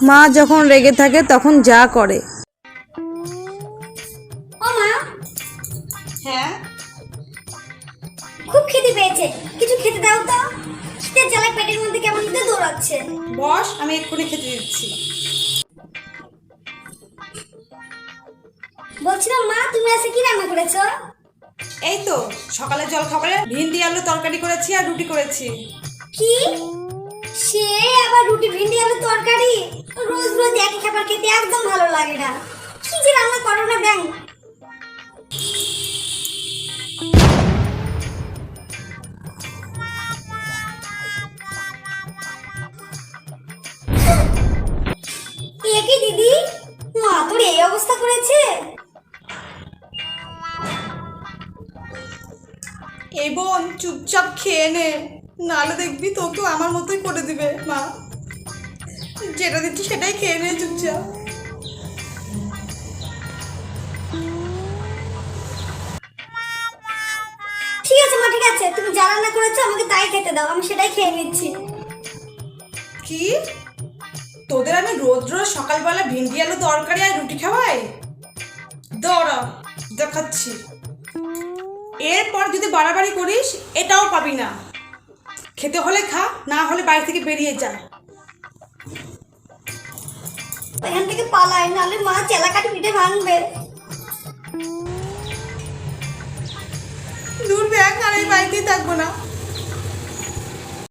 মা যখন রেগে থাকে তখন যা করে। ও মা, হ্যাঁ, খুব খিদে পেয়েছে, কিছু খেতে দাও তো। শীতের জ্বালায় পেটের মধ্যে কেমন দিতে দৌড়াচ্ছে। বস, আমি এক্ষুনি খেতে দিচ্ছি। বলছিলাম মা, তুমি আজকে কি রান্না করেছো? এই তো সকালে জলখাবারে ভিন্ডি আলু তরকারি করেছি আর রুটি করেছি। কি, সে আবার রুটি ভিন্ডি আলু তরকারি? রোজ রোজ একই খাবার খেতে একদম ভালো লাগে না। কি যে রান্না করো না ব্যাং। কি দিদি, মা তোর এই অবস্থা করেছে? এই বোন, চুপচাপ খেয়ে নে, নাহলে দেখবি তোকেও আমার মতোই করে দিবে মা। যেটা দিচ্ছি সেটাই খেয়ে নে চুপচাপ। ঠিক আছে মা, ঠিক আছে, তুমি যা রান্না করেছো আমাকে তাই খেতে দাও, আমি সেটাই খেয়ে নিচ্ছি। কি, তোদের আমি রোজ রোজ সকালবেলা ভিন্ডি আলু তরকারি আর রুটি খাওয়াই? দাঁড়া, দেখাচ্ছি। এরপর যদি বাড়াবাড়ি করিস এটাও পাবি না। খেতে হলে খা, না হলে বাড়ি থেকে বেরিয়ে যা। এখান থেকে পালাই, নাহলে মা চেলাকাটি পিঠে ভাঙবে। দূর ব্যাগ, আর এই বাড়িতেই থাকবো না।